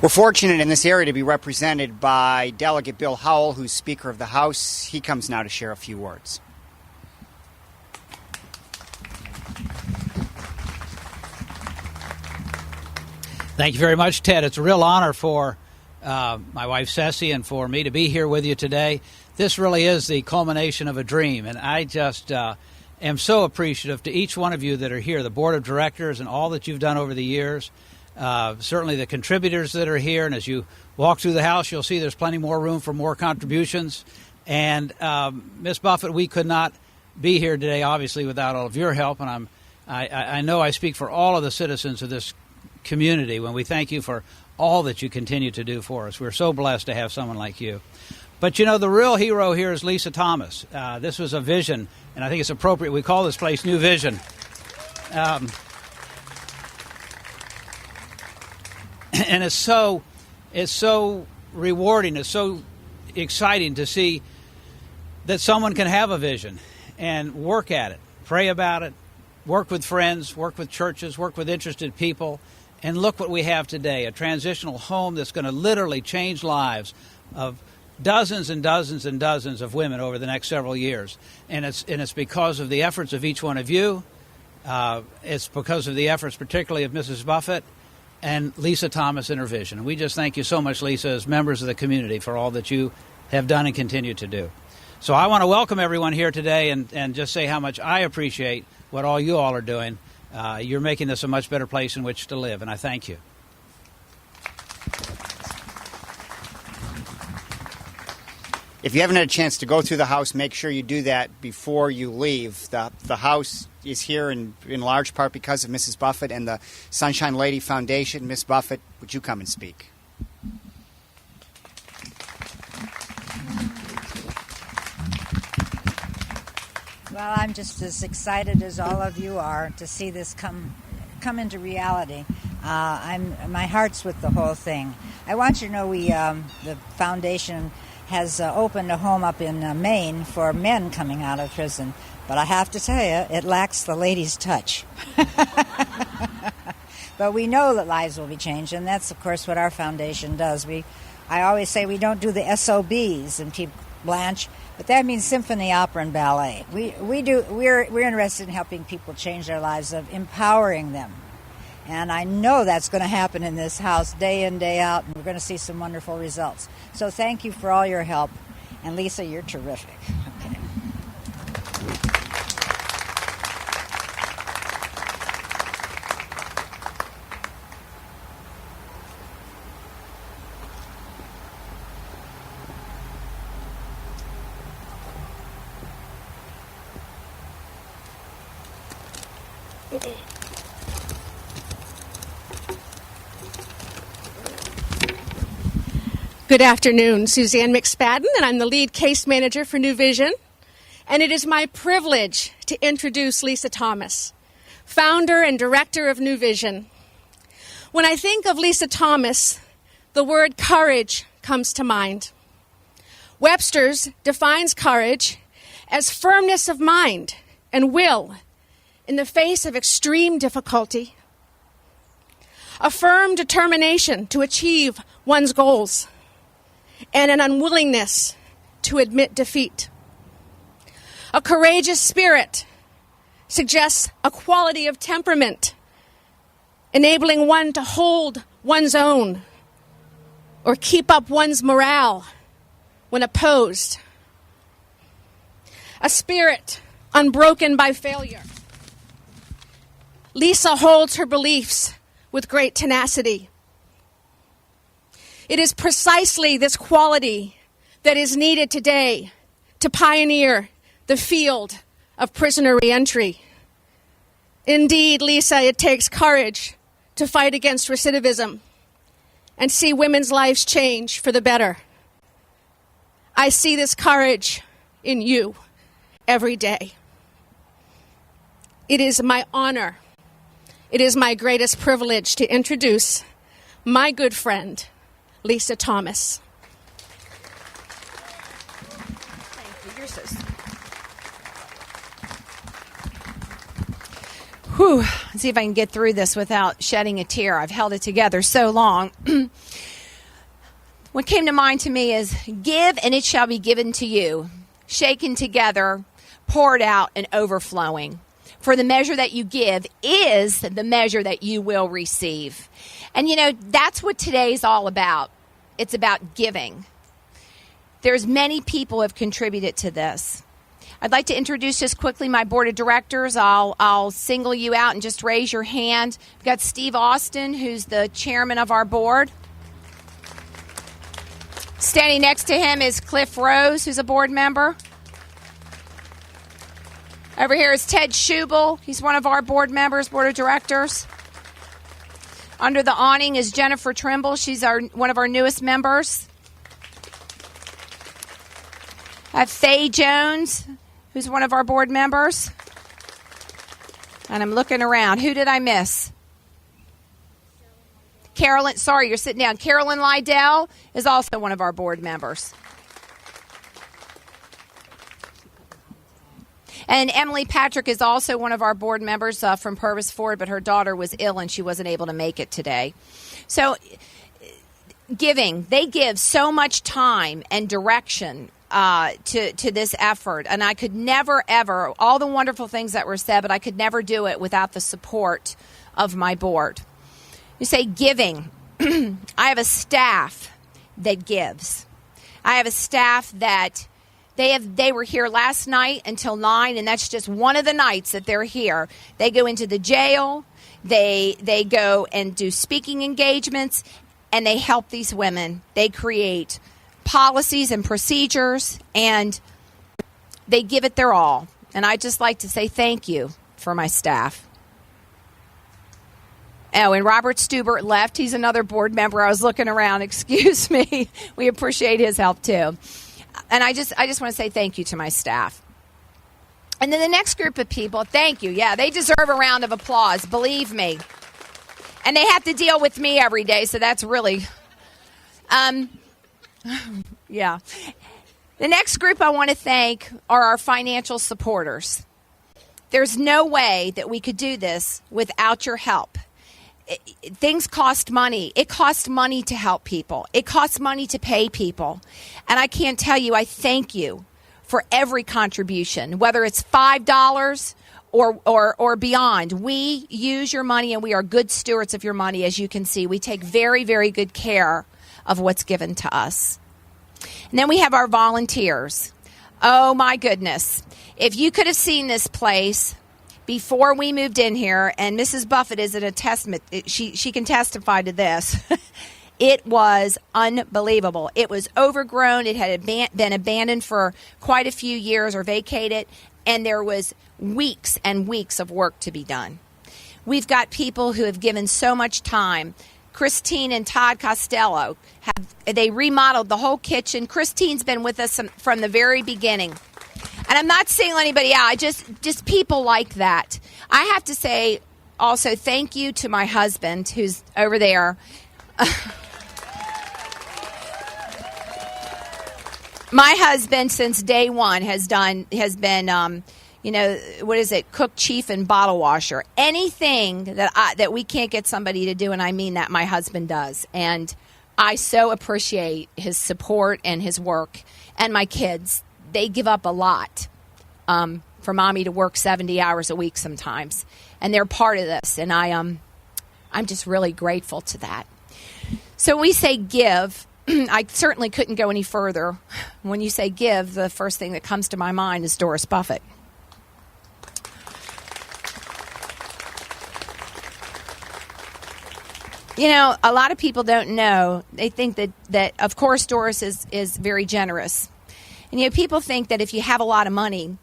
We're fortunate in this area to be represented by Delegate Bill Howell, who's Speaker of the House. He comes now to share a few words. Thank you very much, Ted. It's a real honor for my wife, Ceci, and for me to be here with you today. This really is the culmination of a dream, and I just am so appreciative to each one of you that are here, the Board of Directors and all that you've done over the years. Certainly the contributors that are here, and as you walk through the house, you'll see there's plenty more room for more contributions. And Ms. Buffett, we could not be here today, obviously, without all of your help, and I know I speak for all of the citizens of this community when we thank you for all that you continue to do for us. We're so blessed to have someone like you. But, you know, the real hero here is Lisa Thomas. This was a vision, and I think it's appropriate we call this place New Vision. And it's so rewarding, it's so exciting to see that someone can have a vision and work at it, pray about it, work with friends, work with churches, work with interested people, and look what we have today, a transitional home that's going to literally change lives of dozens and dozens and dozens of women over the next several years. And it's because of the efforts of each one of you. It's because of the efforts particularly of Mrs. Buffett and Lisa Thomas and her vision. And we just thank you so much, Lisa, as members of the community for all that you have done and continue to do. So I want to welcome everyone here today and just say how much I appreciate what all you all are doing. You're making this a much better place in which to live, and I thank you. If you haven't had a chance to go through the house, make sure you do that before you leave. The house is here in large part because of Mrs. Buffett and the Sunshine Lady Foundation. Miss Buffett, would you come and speak? Well, I'm just as excited as all of you are to see this come into reality. My heart's with the whole thing. I want you to know the foundation has opened a home up in Maine for men coming out of prison. But I have to tell you, it lacks the ladies' touch. But we know that lives will be changed, and that's, of course, what our foundation does. I always say we don't do the SOBs and keep Blanche, but that means symphony, opera, and ballet. We're interested in helping people change their lives, of empowering them. And I know that's going to happen in this house day in, day out, and we're going to see some wonderful results. So thank you for all your help. And Lisa, you're terrific. Okay. Good afternoon, Suzanne McSpadden, and I'm the lead case manager for New Vision. And it is my privilege to introduce Lisa Thomas, founder and director of New Vision. When I think of Lisa Thomas, the word courage comes to mind. Webster's defines courage as firmness of mind and will in the face of extreme difficulty, a firm determination to achieve one's goals, and an unwillingness to admit defeat. A courageous spirit suggests a quality of temperament, enabling one to hold one's own or keep up one's morale when opposed. A spirit unbroken by failure. Lisa holds her beliefs with great tenacity. It is precisely this quality that is needed today to pioneer the field of prisoner reentry. Indeed, Lisa, it takes courage to fight against recidivism and see women's lives change for the better. I see this courage in you every day. It is my honor, it is my greatest privilege to introduce my good friend, Lisa Thomas. Thank you. You're so sweet. Whew. Let's see if I can get through this without shedding a tear. I've held it together so long. What came to mind to me is, give and it shall be given to you, shaken together, poured out, and overflowing. For the measure that you give is the measure that you will receive. And that's what today's all about. It's about giving. There's many people who have contributed to this. I'd like to introduce just quickly my board of directors. I'll single you out and just raise your hand. We've got Steve Austin, who's the chairman of our board. Standing next to him is Cliff Rose, who's a board member. Over here is Ted Schubel. He's one of our board members, board of directors. Under the awning is Jennifer Trimble. She's one of our newest members. I have Faye Jones, who's one of our board members. And I'm looking around. Who did I miss? Carolyn, sorry, you're sitting down. Carolyn Lydell is also one of our board members. And Emily Patrick is also one of our board members from Purvis Ford, but her daughter was ill and she wasn't able to make it today. So giving, they give so much time and direction to this effort. And I could never, ever, all the wonderful things that were said, but I could never do it without the support of my board. You say giving. I have a staff that gives. I have a staff that they were here last night until 9, and that's just one of the nights that they're here. They go into the jail. They go and do speaking engagements, and they help these women. They create policies and procedures, and they give it their all. And I'd just like to say thank you for my staff. Oh, and Robert Stubert left. He's another board member. I was looking around. Excuse me. We appreciate his help, too. And I just want to say thank you to my staff. And then the next group of people, thank you. Yeah, they deserve a round of applause, believe me. And they have to deal with me every day, so that's really... yeah. The next group I want to thank are our financial supporters. There's no way that we could do this without your help. Things cost money. It costs money to help people. It costs money to pay people. And I can't tell you, I thank you for every contribution, whether it's $5 or beyond. We use your money and we are good stewards of your money, as you can see. We take very, very good care of what's given to us. And then we have our volunteers. Oh, my goodness. If you could have seen this place before we moved in here, and Mrs. Buffett is a testament, she can testify to this. It was unbelievable. It was overgrown. It had been abandoned for quite a few years or vacated, and there was weeks and weeks of work to be done. We've got people who have given so much time. Christine and Todd Costello, they remodeled the whole kitchen. Christine's been with us from the very beginning. And I'm not singling anybody out. Just people like that. I have to say also thank you to my husband, who's over there. My husband, since day one, has been, cook, chief, and bottle washer. Anything that we can't get somebody to do, and I mean that, my husband does. And I so appreciate his support and his work. And my kids, they give up a lot for mommy to work 70 hours a week sometimes. And they're part of this. And I'm just really grateful to that. So when we say give, I certainly couldn't go any further. When you say give, the first thing that comes to my mind is Doris Buffett. You know, a lot of people don't know. They think that of course, Doris is very generous. And, people think that if you have a lot of money,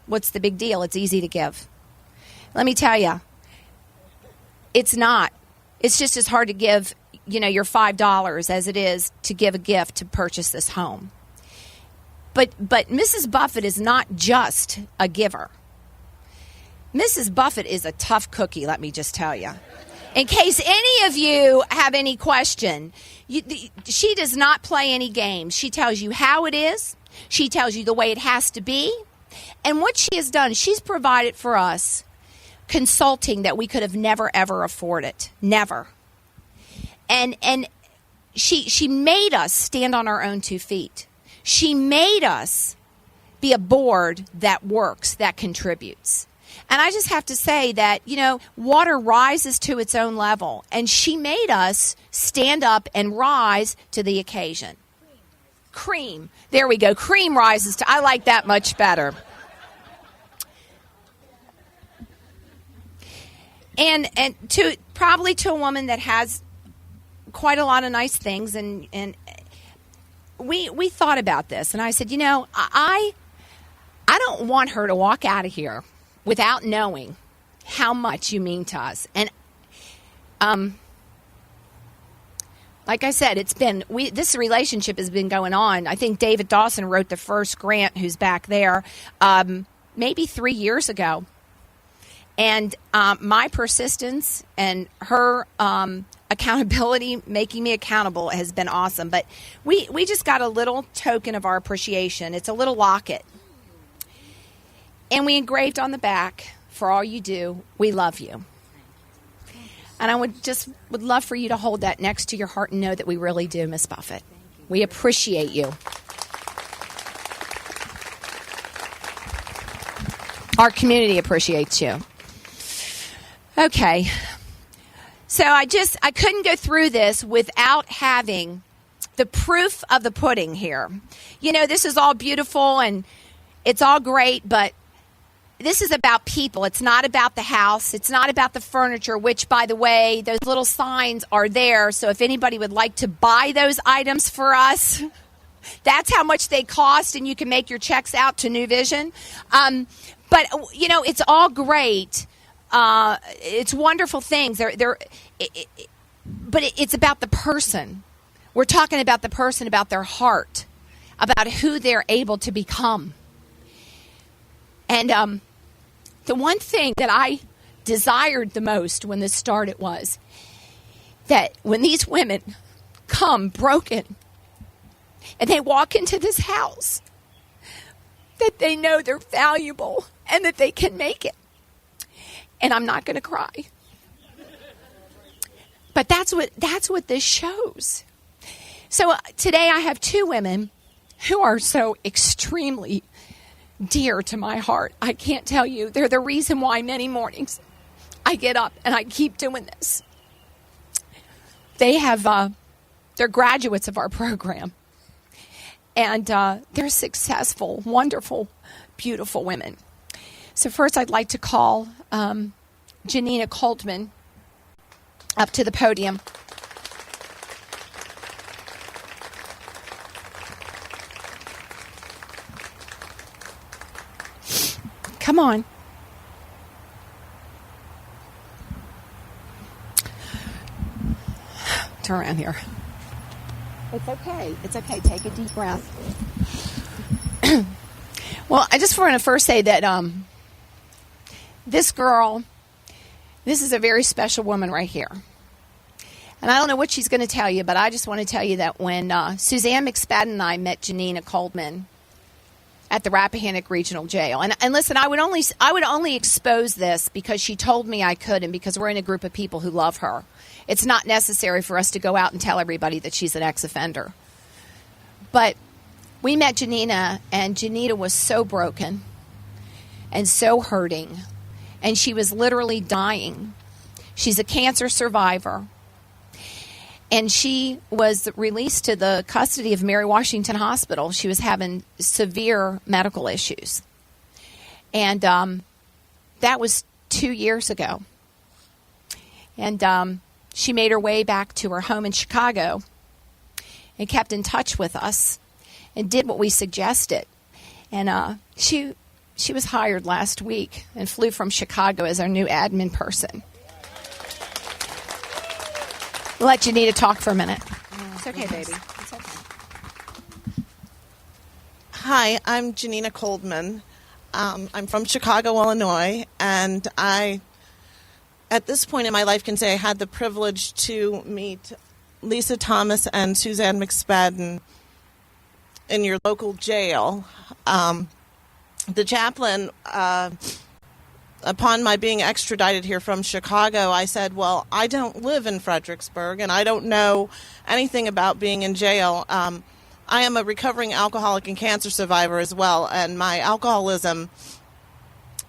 what's the big deal? It's easy to give. Let me tell you, it's not. It's just as hard to give, your $5 as it is to give a gift to purchase this home. But Mrs. Buffett is not just a giver. Mrs. Buffett is a tough cookie, let me just tell you. In case any of you have any question, she does not play any games. She tells you how it is. She tells you the way it has to be. And what she has done, she's provided for us consulting that we could have never ever afforded. Never. And she made us stand on our own 2 feet. She made us be a board that works, that contributes. And I just have to say that, water rises to its own level. And she made us stand up and rise to the occasion. Cream. There we go. Cream rises to. I like that much better. And probably to a woman that has quite a lot of nice things, and we thought about this, and I said, I don't want her to walk out of here without knowing how much you mean to us. And like I said, this relationship has been going on. I think David Dawson wrote the first grant, who's back there, maybe 3 years ago. And my persistence and her accountability, making me accountable, has been awesome. But we just got a little token of our appreciation. It's a little locket. And we engraved on the back, "For all you do, we love you." And I would love for you to hold that next to your heart and know that we really do, Miss Buffett. We appreciate you. Our community appreciates you. Okay. So I couldn't go through this without having the proof of the pudding here. This is all beautiful and it's all great, but this is about people. It's not about the house. It's not about the furniture, which, by the way, those little signs are there. So if anybody would like to buy those items for us, that's how much they cost, and you can make your checks out to New Vision. But, it's all great. It's wonderful things. But it's about the person. We're talking about the person, about their heart, about who they're able to become. And the one thing that I desired the most when this started was that when these women come broken and they walk into this house, that they know they're valuable and that they can make it. And I'm not going to cry. But that's what this shows. So today I have 2 women who are so extremely dear to my heart. I can't tell you. They're the reason why many mornings I get up and I keep doing this. They're graduates of our program. And they're successful, wonderful, beautiful women. So first I'd like to call Janina Coltman up to the podium. Come on. Turn around here. It's okay. It's okay. Take a deep breath. Well, I just want to first say that this girl, this is a very special woman right here. And I don't know what she's going to tell you, but I just want to tell you that when Suzanne McSpadden and I met Janina Coldman at the Rappahannock Regional Jail, and listen, I would only expose this because she told me I could, and because we're in a group of people who love her. It's not necessary for us to go out and tell everybody that she's an ex-offender. But we met Janina, and Janina was so broken and so hurting, and she was literally dying. She's a cancer survivor, and she was released to the custody of Mary Washington Hospital. She was having severe medical issues, and that was 2 years ago. And she made her way back to her home in Chicago and kept in touch with us and did what we suggested. And she was hired last week and flew from Chicago as our new admin person. We'll let Janina talk for a minute. It's okay, baby. It's okay. Hi, I'm Janina Coldman. I'm from Chicago, Illinois, and I, at this point in my life, can say I had the privilege to meet Lisa Thomas and Suzanne McSpadden in your local jail. The chaplain upon my being extradited here from Chicago, I said, well, I don't live in Fredericksburg, and I don't know anything about being in jail. I am a recovering alcoholic and cancer survivor as well, and my alcoholism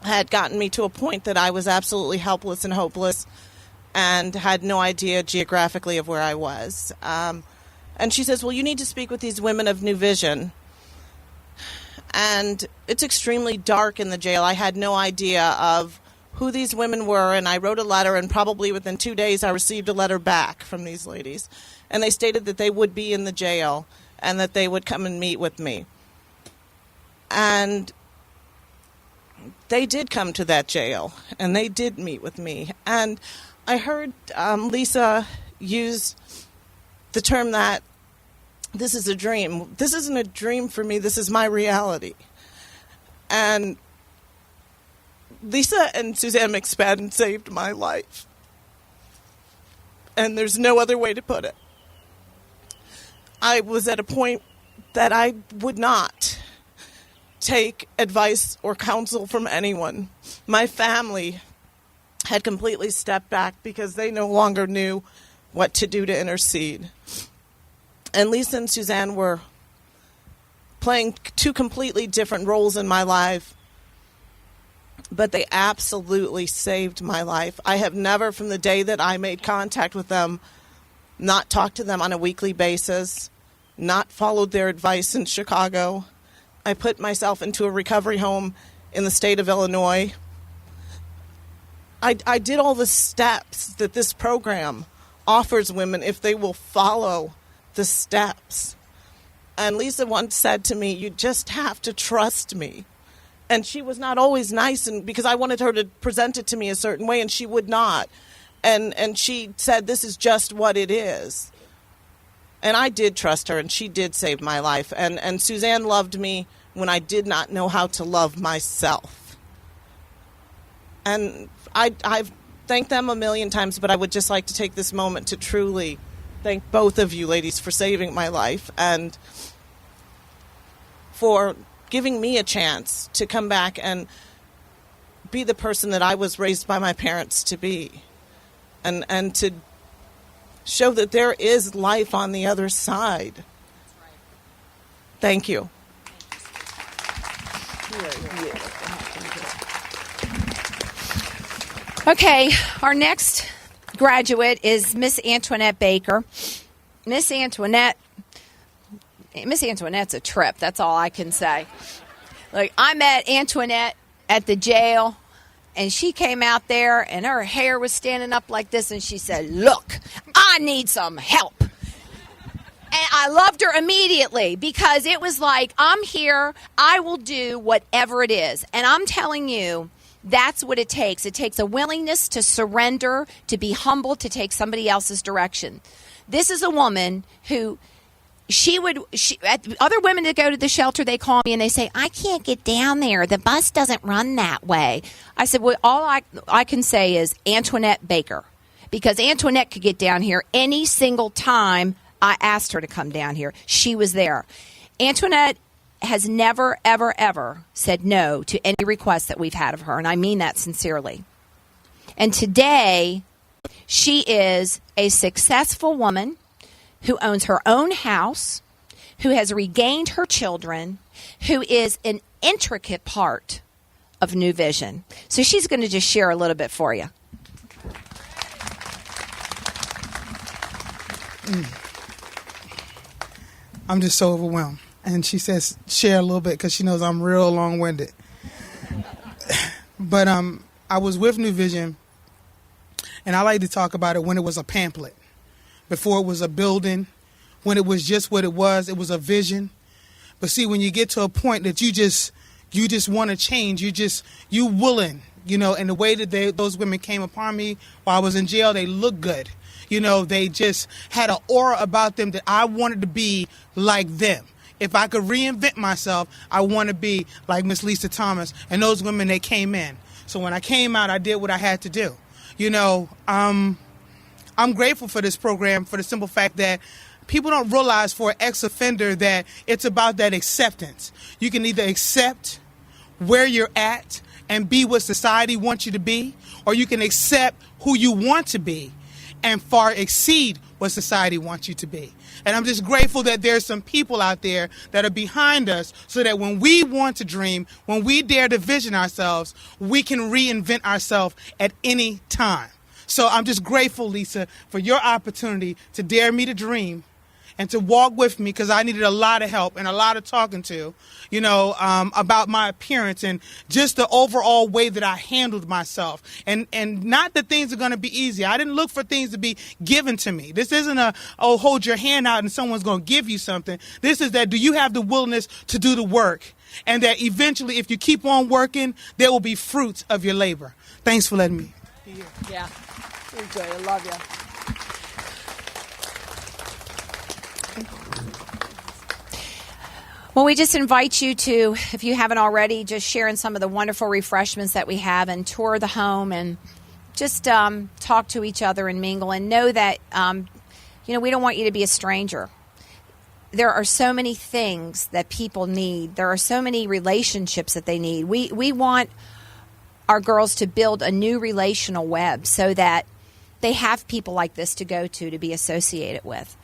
had gotten me to a point that I was absolutely helpless and hopeless and had no idea geographically of where I was. And she says, well, you need to speak with these women of New Vision. And it's extremely dark in the jail. I had no idea of who these women were, and I wrote a letter, and probably within 2 days I received a letter back from these ladies. And they stated that they would be in the jail and that they would come and meet with me. And they did come to that jail, and they did meet with me. And I heard Lisa use the term that this is a dream. This isn't a dream for me. This is my reality. And Lisa and Suzanne McSpadden saved my life. And there's no other way to put it. I was at a point that I would not take advice or counsel from anyone. My family had completely stepped back because they no longer knew what to do to intercede. And Lisa and Suzanne were playing two completely different roles in my life, but they absolutely saved my life. I have never, from the day that I made contact with them, not talked to them on a weekly basis, not followed their advice in Chicago. I put myself into a recovery home in the state of Illinois. I did all the steps that this program offers women if they will follow the steps. And Lisa once said to me, you just have to trust me. And she was not always nice, and because I wanted her to present it to me a certain way, and she would not. And she said, this is just what it is. And I did trust her, and she did save my life. And Suzanne loved me when I did not know how to love myself. And I've thanked them a million times, but I would just like to take this moment to truly thank both of you ladies for saving my life and for giving me a chance to come back and be the person that I was raised by my parents to be, and to show that there is life on the other side. Thank you. Okay, our next graduate is Miss Antoinette Baker. Miss Antoinette's a trip. That's all I can say. Like, I met Antoinette at the jail, and she came out there, and her hair was standing up like this, and she said, look, I need some help. And I loved her immediately because it was like, I'm here. I will do whatever it is. And I'm telling you, that's what it takes. It takes a willingness to surrender, to be humble, to take somebody else's direction. This is a woman who other women that go to the shelter, they call me and they say, I can't get down there. The bus doesn't run that way. I said, well, all I can say is Antoinette Baker, because Antoinette could get down here any single time I asked her to come down here. She was there. Antoinette has never, ever, ever said no to any request that we've had of her, and I mean that sincerely. And today, she is a successful woman who owns her own house, who has regained her children, who is an intricate part of New Vision. So she's going to just share a little bit for you. I'm just so overwhelmed. And she says, share a little bit because she knows I'm real long-winded. But I was with New Vision, and I like to talk about it when it was a pamphlet, before it was a building, when it was just what it was a vision. But see, when you get to a point that you just want to change, you willing, and the way that those women came upon me while I was in jail, they looked good. They just had an aura about them that I wanted to be like them. If I could reinvent myself, I want to be like Miss Lisa Thomas and those women that came in. So when I came out, I did what I had to do. I'm grateful for this program for the simple fact that people don't realize for an ex-offender that it's about that acceptance. You can either accept where you're at and be what society wants you to be, or you can accept who you want to be and far exceed what society wants you to be. And I'm just grateful that there's some people out there that are behind us so that when we want to dream, when we dare to vision ourselves, we can reinvent ourselves at any time. So I'm just grateful, Lisa, for your opportunity to dare me to dream and to walk with me, because I needed a lot of help and a lot of talking to, about my appearance and just the overall way that I handled myself. And not that things are going to be easy. I didn't look for things to be given to me. This isn't hold your hand out and someone's going to give you something. This is that, do you have the willingness to do the work? And that eventually, if you keep on working, there will be fruits of your labor. Thanks for letting me be here. Yeah. Enjoy. I love you. Well, we just invite you to, if you haven't already, just share in some of the wonderful refreshments that we have and tour the home and just talk to each other and mingle, and know that, we don't want you to be a stranger. There are so many things that people need. There are so many relationships that they need. We want our girls to build a new relational web so that they have people like this to go to be associated with.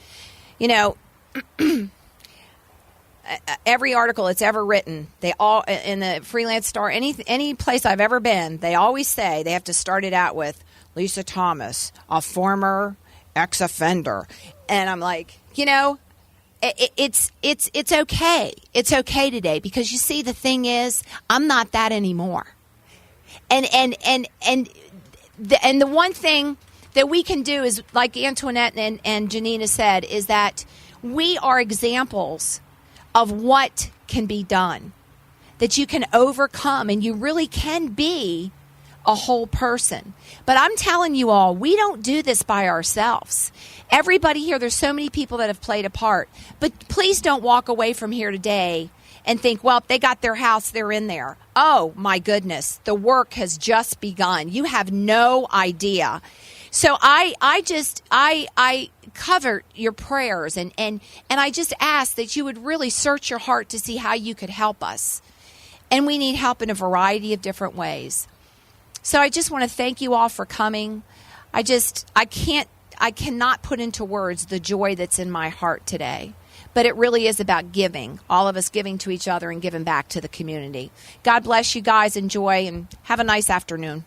Every article that's ever written, they all, in the Freelance Star, any place I've ever been, they always say they have to start it out with Lisa Thomas, a former ex-offender. And I'm like, it's okay. It's okay today, because you see, the thing is, I'm not that anymore. And the one thing that we can do is, like Antoinette and Janina said, is that we are examples of what can be done, that you can overcome, and you really can be a whole person. But I'm telling you all, we don't do this by ourselves. Everybody here, there's so many people that have played a part. But please don't walk away from here today and think, well, if they got their house, they're in there. Oh, my goodness, the work has just begun. You have no idea. So I cover your prayers, and I just ask that you would really search your heart to see how you could help us. And we need help in a variety of different ways. So I just want to thank you all for coming. I cannot put into words the joy that's in my heart today. But it really is about giving, all of us giving to each other and giving back to the community. God bless you guys. Enjoy and have a nice afternoon.